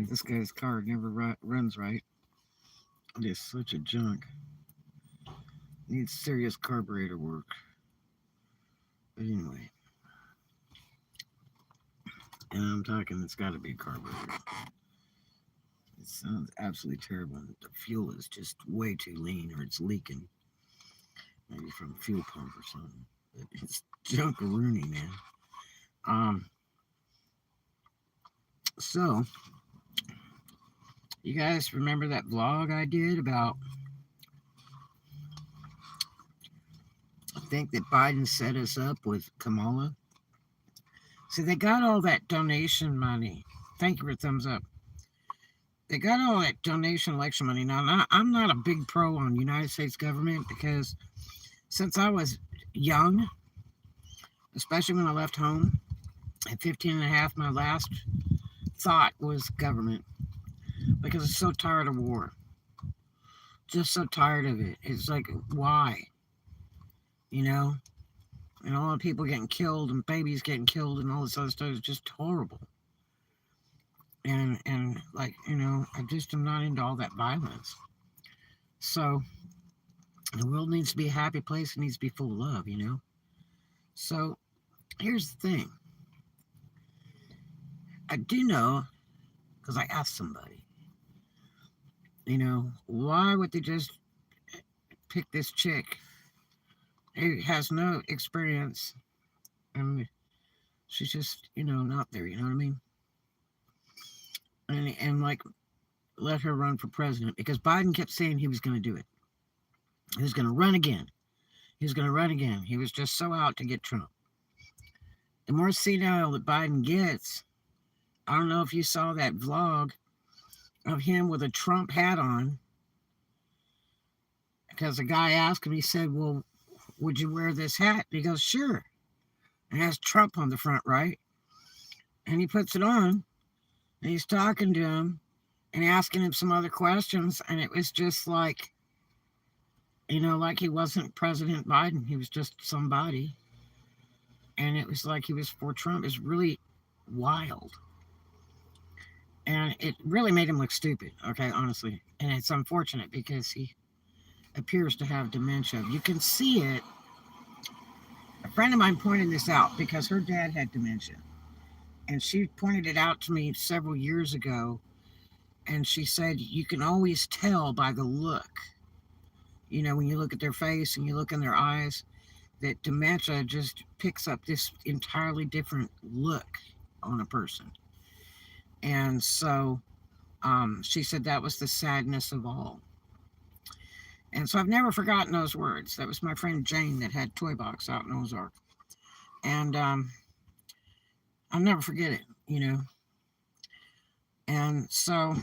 Like this guy's car never runs right. It is such a junk. Needs serious carburetor work. But anyway, and I'm talking, it's got to be a carburetor. It sounds absolutely terrible. The fuel is just way too lean, or it's leaking. Maybe from a fuel pump or something. But it's junkaroony, man. Um, so you guys remember that vlog I did about? I think that Biden set us up with Kamala. See, they got all that donation money. Thank you for thumbs up. They got all that donation election money. Now, I'm not a big pro on United States government because since I was young, especially when I left home at 15 and a half, my last thought was government because I'm so tired of war. Just so tired of it. It's like, why? You know? And all the people getting killed and babies getting killed and all this other stuff is just horrible. And like, I just am not into all that violence. So the world needs to be a happy place. It needs to be full of love. So here's the thing. I do know, because I asked somebody, why would they just pick this chick who has no experience and she's just, not there, you know what I mean? And like, let her run for president because Biden kept saying he was going to do it. He was going to run again. He was going to run again. He was just so out to get Trump. The more senile that Biden gets, I don't know if you saw that vlog of him with a Trump hat on. Because the guy asked him, he said, well, would you wear this hat? And he goes, sure. It has Trump on the front, right? And he puts it on, and he's talking to him and asking him some other questions. And it was just like, like he wasn't President Biden. He was just somebody. And it was like he was for Trump. It's really wild. And it really made him look stupid, okay, honestly. And it's unfortunate because he appears to have dementia. You can see it. A friend of mine pointed this out because her dad had dementia. And she pointed it out to me several years ago. And she said, you can always tell by the look. When you look at their face and you look in their eyes, that dementia just picks up this entirely different look on a person. And so she said that was the sadness of all. And so I've never forgotten those words. That was my friend Jane that had Toy Box out in Ozark. And I'll never forget it. And so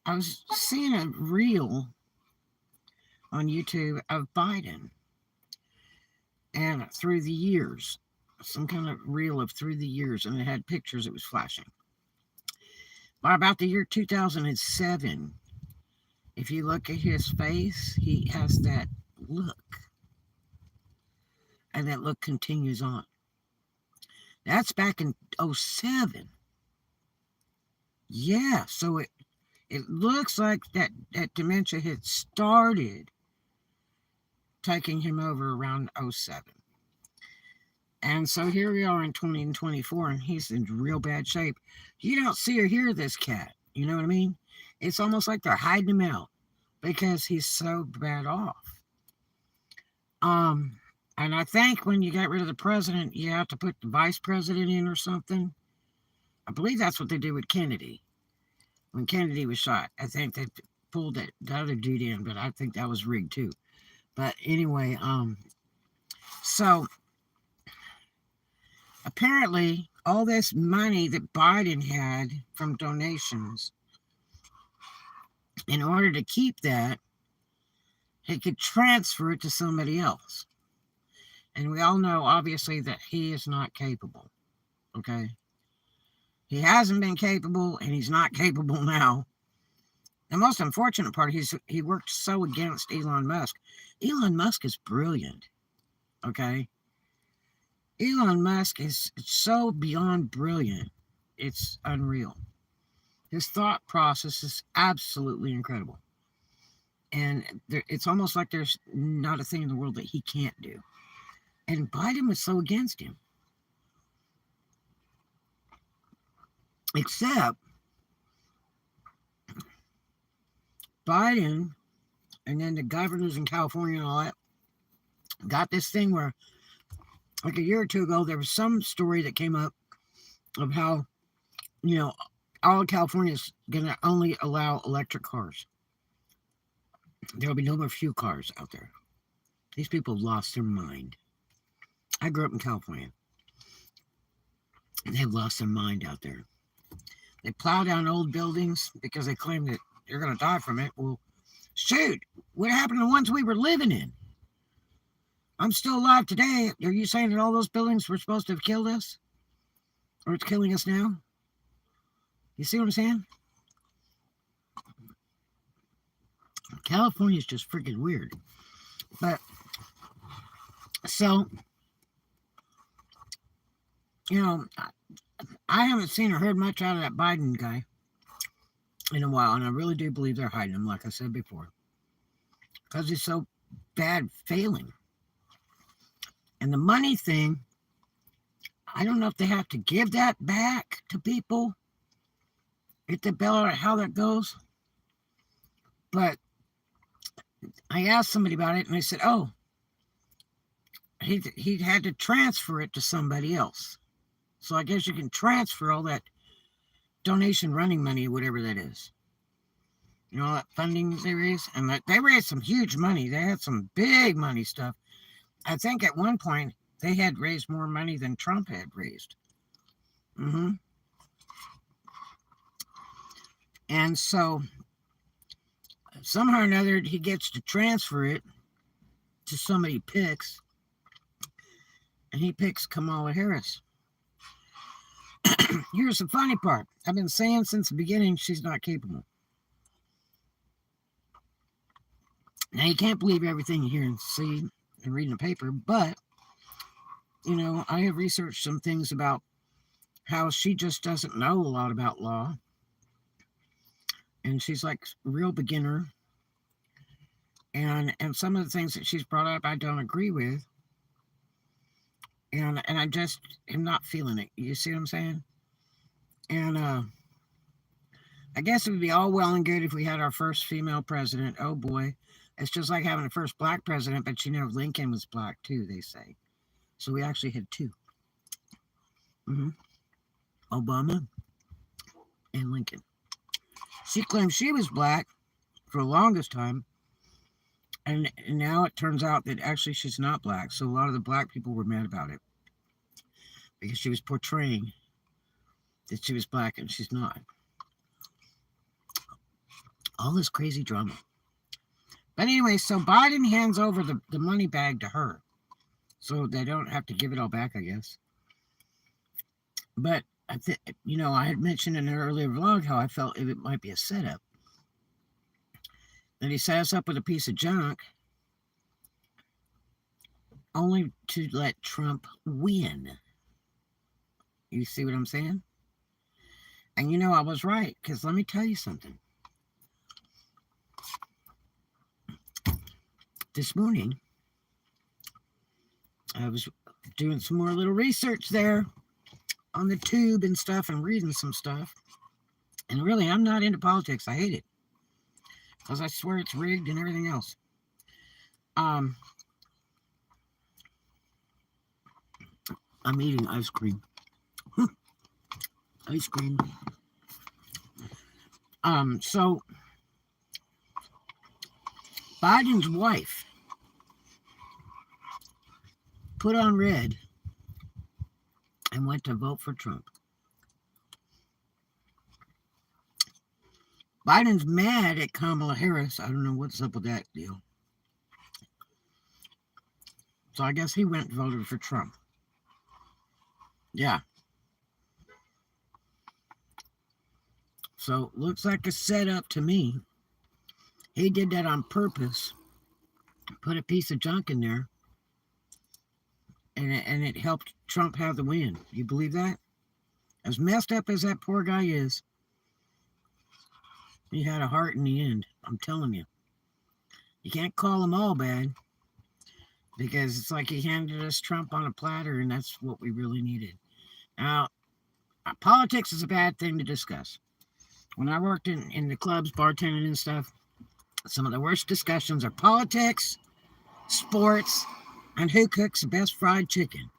I was seeing a reel on YouTube of Biden and through the years, some kind of reel of through the years, and it had pictures it was flashing. By about the year 2007, if you look at his face, he has that look. And that look continues on. That's back in 07. Yeah, so it looks like that dementia had started taking him over around 07. And so here we are in 2024, and he's in real bad shape. You don't see or hear this cat. You know what I mean? It's almost like they're hiding him out because he's so bad off. And I think when you get rid of the president, you have to put the vice president in or something. I believe that's what they did with Kennedy. When Kennedy was shot, I think they pulled the other dude in, but I think that was rigged too. But anyway, so apparently all this money that Biden had from donations, in order to keep that, he could transfer it to somebody else. And we all know, obviously, that he is not capable. Okay? He hasn't been capable, and he's not capable now. The most unfortunate part is he worked so against Elon Musk. Elon Musk is brilliant. Okay? Elon Musk is so beyond brilliant. It's unreal. His thought process is absolutely incredible. And it's almost like there's not a thing in the world that he can't do. And Biden was so against him. Except Biden and then the governors in California and all that got this thing where, like a year or two ago, there was some story that came up of how, all of California is going to only allow electric cars. There will be no more fuel cars out there. These people have lost their mind. I grew up in California. They've lost their mind out there. They plow down old buildings because they claim that you're going to die from it. Well, shoot, what happened to the ones we were living in? I'm still alive today. Are you saying that all those buildings were supposed to have killed us? Or it's killing us now? You see what I'm saying? California is just freaking weird. But, so, I haven't seen or heard much out of that Biden guy in a while, and I really do believe they're hiding him, like I said before, because he's so bad failing. And the money thing, I don't know if they have to give that back to people, if they bail out how that goes. But I asked somebody about it, and they said, oh, he had to transfer it to somebody else. So I guess you can transfer all that donation running money, whatever that is. All that funding they raised. And they raised some huge money. They had some big money stuff. I think at one point they had raised more money than Trump had raised. And so somehow or another he gets to transfer it to somebody he picks. And he picks Kamala Harris. Here's the funny part. I've been saying since the beginning she's not capable. Now, you can't believe everything you hear and see and read in the paper, but, I have researched some things about how she just doesn't know a lot about law. And she's like a real beginner. And some of the things that she's brought up I don't agree with. And I just am not feeling it. You see what I'm saying? And I guess it would be all well and good if we had our first female president. Oh boy. It's just like having the first black president, but Lincoln was black too, they say. So we actually had two. Obama and Lincoln. She claimed she was black for the longest time. And now it turns out that actually she's not black. So a lot of the black people were mad about it. Because she was portraying that she was black and she's not. All this crazy drama. But anyway, so Biden hands over the money bag to her. So they don't have to give it all back, I guess. But, I had mentioned in an earlier vlog how I felt it might be a setup. That he set us up with a piece of junk only to let Trump win. You see what I'm saying? And I was right, because let me tell you something. This morning, I was doing some more little research there on the tube and stuff and reading some stuff. And really, I'm not into politics. I hate it. Because I swear it's rigged and everything else. I'm eating ice cream. Ice cream. So Biden's wife put on red and went to vote for Trump. Biden's mad at Kamala Harris. I don't know what's up with that deal. So I guess he went and voted for Trump. Yeah. So looks like a setup to me. He did that on purpose. Put a piece of junk in there. And it helped Trump have the win. You believe that? As messed up as that poor guy is, He had a heart in the end. I'm telling you. You can't call them all bad because it's like he handed us Trump on a platter, and that's what we really needed. Now, politics is a bad thing to discuss. When I worked in the clubs, bartending and stuff, some of the worst discussions are politics, sports, and who cooks the best fried chicken.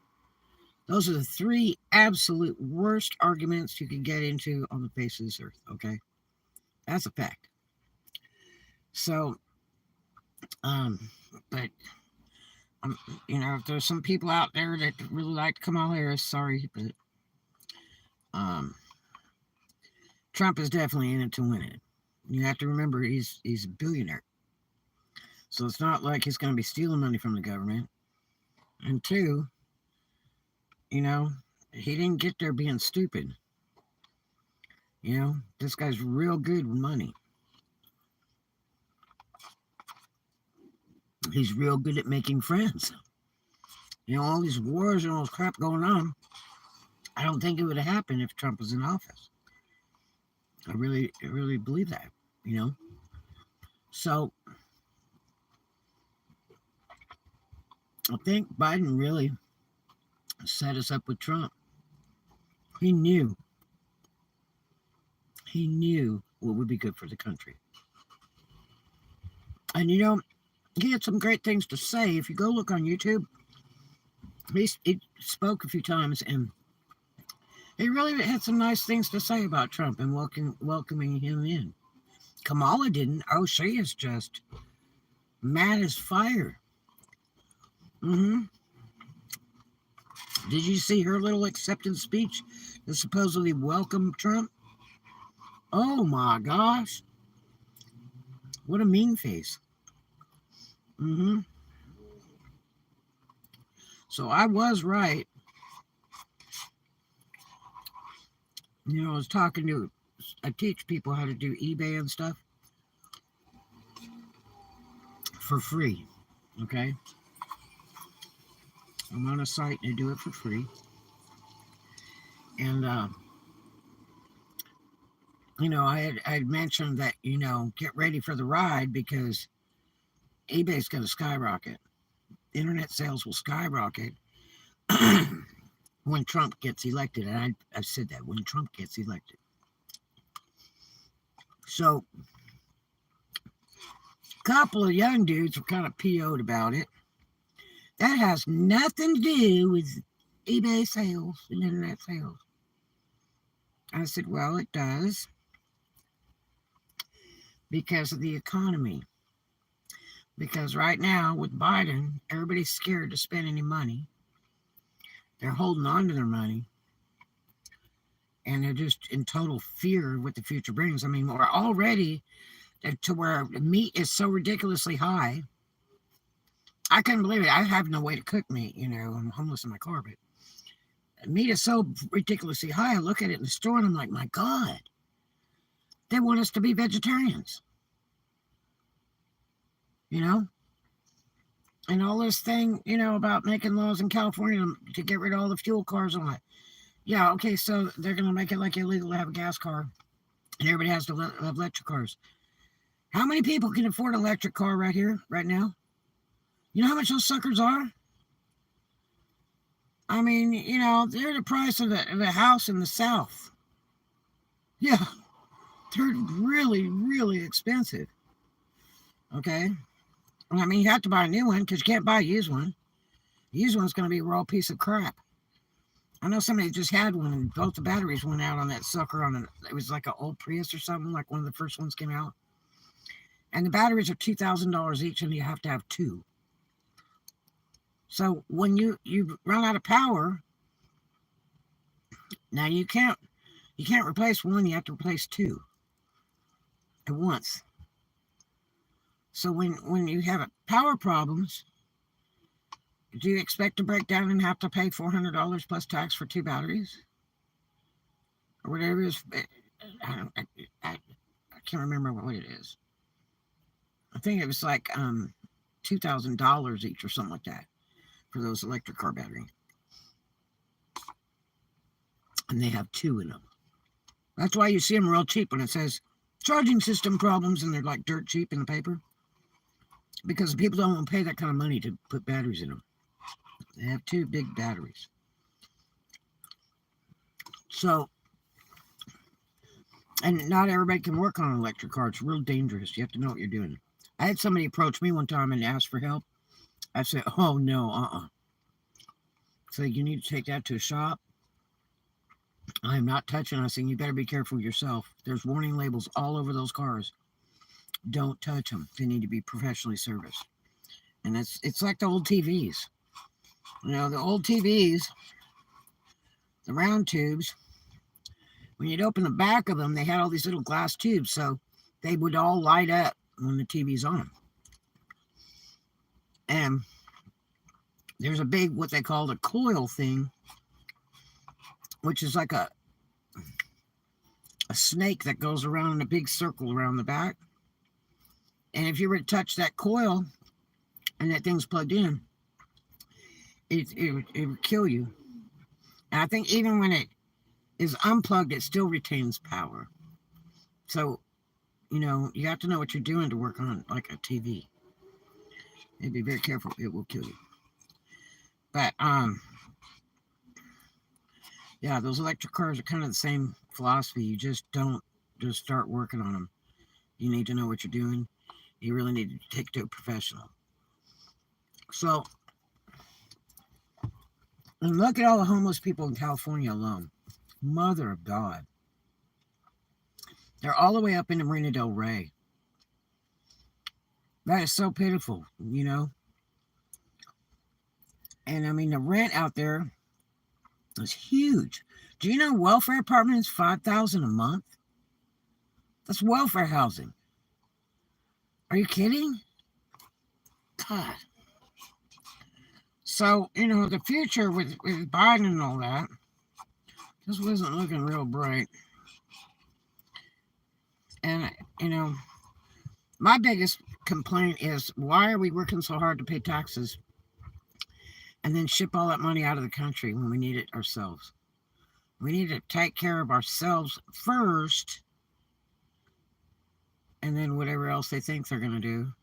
Those are the three absolute worst arguments you can get into on the face of this earth, okay? That's a fact. So, but, um, if there's some people out there that really like Kamala Harris, sorry, but Trump is definitely in it to win it. You have to remember he's a billionaire. So it's not like he's going to be stealing money from the government. And two, he didn't get there being stupid. This guy's real good with money. He's real good at making friends. All these wars and all this crap going on, I don't think it would have happened if Trump was in office. I really believe that, So, I think Biden really set us up with Trump. He knew what would be good for the country. And he had some great things to say. If you go look on YouTube, he spoke a few times, and he really had some nice things to say about Trump and welcoming him in. Kamala didn't. Oh, she is just mad as fire. Did you see her little acceptance speech to supposedly welcome Trump? Oh my gosh. What a mean face. So I was right. I was I teach people how to do eBay and stuff for free. Okay? I'm on a site and I do it for free. And, I had mentioned that, get ready for the ride because eBay's going to skyrocket. Internet sales will skyrocket when Trump gets elected. And I've said that, when Trump gets elected. So, a couple of young dudes were kind of PO'd about it. That has nothing to do with eBay sales and internet sales. I said, well, it does. Because of the economy. Because right now, with Biden, everybody's scared to spend any money. They're holding on to their money. And they're just in total fear of what the future brings. I mean, we're already to where meat is so ridiculously high. I couldn't believe it. I have no way to cook meat, I'm homeless in my car, but meat is so ridiculously high. I look at it in the store and I'm like, my God, they want us to be vegetarians. And all this thing, about making laws in California to get rid of all the fuel cars and all that. Yeah, okay, so they're going to make it like illegal to have a gas car, and everybody has to have electric cars. How many people can afford an electric car right here, right now? You know how much those suckers are? I mean, they're the price of a house in the South. Yeah, they're really, really expensive. Okay? I mean, you have to buy a new one because you can't buy a used one. The used one's going to be a raw piece of crap. I know somebody just had one and both the batteries went out on that sucker. It was like an old Prius or something, like one of the first ones came out. And the batteries are $2,000 each, and you have to have two. So when you run out of power, now you can't replace one. You have to replace two at once. So when you have power problems, do you expect to break down and have to pay $400 plus tax for two batteries? Or whatever it is. I can't remember what it is. I think it was like $2,000 each or something like that for those electric car batteries. And they have two in them. That's why you see them real cheap when it says charging system problems, and they're like dirt cheap in the paper because people don't want to pay that kind of money to put batteries in them. They have 2 big batteries. So, and not everybody can work on an electric car. It's real dangerous. You have to know what you're doing. I had somebody approach me one time and ask for help. I said, oh, no, So you need to take that to a shop. I'm not touching. I said, you better be careful yourself. There's warning labels all over those cars. Don't touch them. They need to be professionally serviced. And it's like the old TVs. You know, the old TVs, the round tubes, when you'd open the back of them, they had all these little glass tubes, so they would all light up when the TV's on. And there's a big, what they call the coil thing, which is like a snake that goes around in a big circle around the back. And if you were to touch that coil and that thing's plugged in, it would kill you. And I think even when it is unplugged, it still retains power. So, you know, you have to know what you're doing to work on like a TV. And be very careful, it will kill you. But yeah, those electric cars are kind of the same philosophy. You just don't just start working on them. You need to know what you're doing. You really need to take it to a professional. So, and look at all the homeless people in California alone. Mother of God. They're all the way up into Marina del Rey. That is so pitiful, you know. And I mean, the rent out there is huge. Do you know welfare apartments, $5,000 a month? That's welfare housing. Are you kidding? God. So, you know, the future with Biden and all that just wasn't looking real bright. And, you know, my biggest complaint is, why are we working so hard to pay taxes and then ship all that money out of the country when we need it ourselves? We need to take care of ourselves first, and then whatever else they think they're going to do.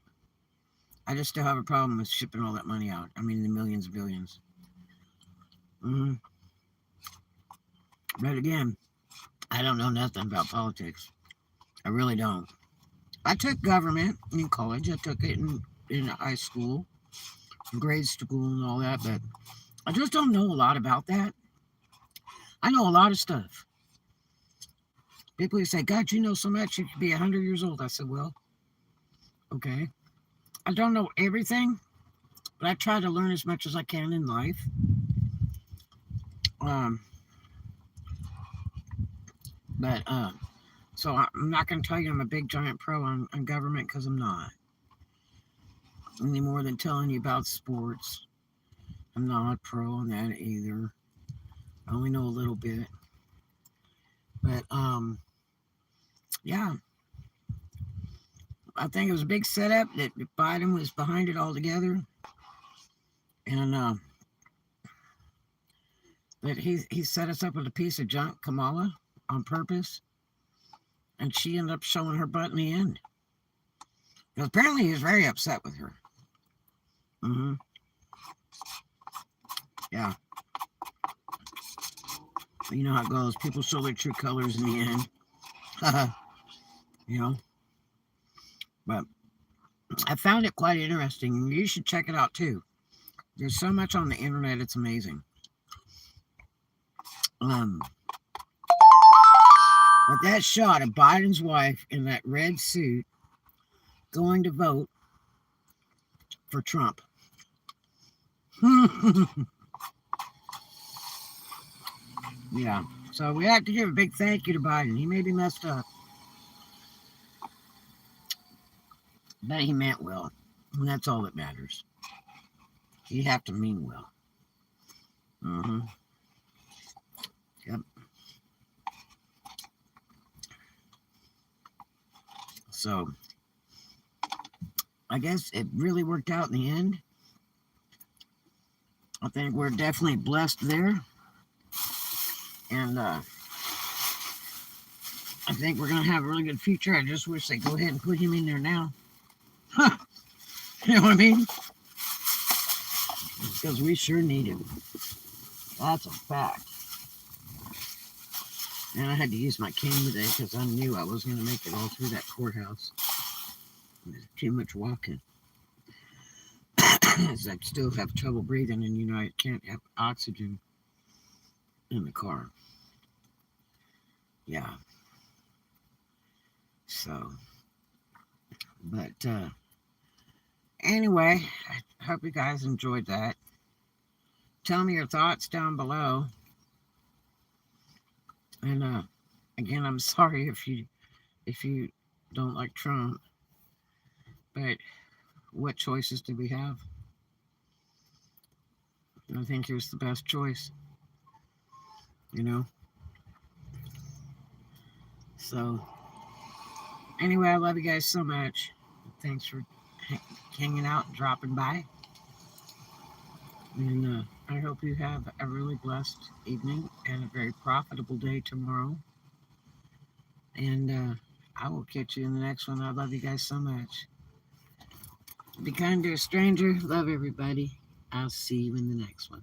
I just still have a problem with shipping all that money out. I mean, the millions and billions. But again, I don't know nothing about politics. I really don't. I took government in college. I took it in high school, grade school and all that, but I just don't know a lot about that. I know a lot of stuff. People who say, God, you know so much, you could be 100 years old. I said, well, okay. I don't know everything, but I try to learn as much as I can in life. So I'm not going to tell you I'm a big giant pro on government, because I'm not. Any more than telling you about sports. I'm not pro on that either. I only know a little bit. But yeah. I think it was a big setup that Biden was behind it all together. And that he set us up with a piece of junk, Kamala, on purpose. And she ended up showing her butt in the end. Because apparently he was very upset with her. Yeah. You know how it goes. People show their true colors in the end. You know. But I found it quite interesting. You should check it out too. There's so much on the internet, it's amazing. But that shot of Biden's wife in that red suit going to vote for Trump. Yeah. So we have to give a big thank you to Biden. He may be messed up, but he meant well. And that's all that matters. You have to mean well. Yep. So I guess it really worked out in the end. I think we're definitely blessed there. And I think we're going to have a really good future. I just wish they'd go ahead and put him in there now. You know what I mean? Because we sure need him. That's a fact. And I had to use my cane today because I knew I wasn't going to make it all through that courthouse. There's too much walking. I still have trouble breathing, and I can't have oxygen in the car. Yeah. So, but anyway, I hope you guys enjoyed that. Tell me your thoughts down below. And again, I'm sorry if you don't like Trump, but what choices do we have? I think he was the best choice. So anyway, I love you guys so much. Thanks for hanging out and dropping by. And I hope you have a really blessed evening and a very profitable day tomorrow. And I will catch you in the next one. I love you guys so much. Be kind to a stranger. Love everybody. I'll see you in the next one.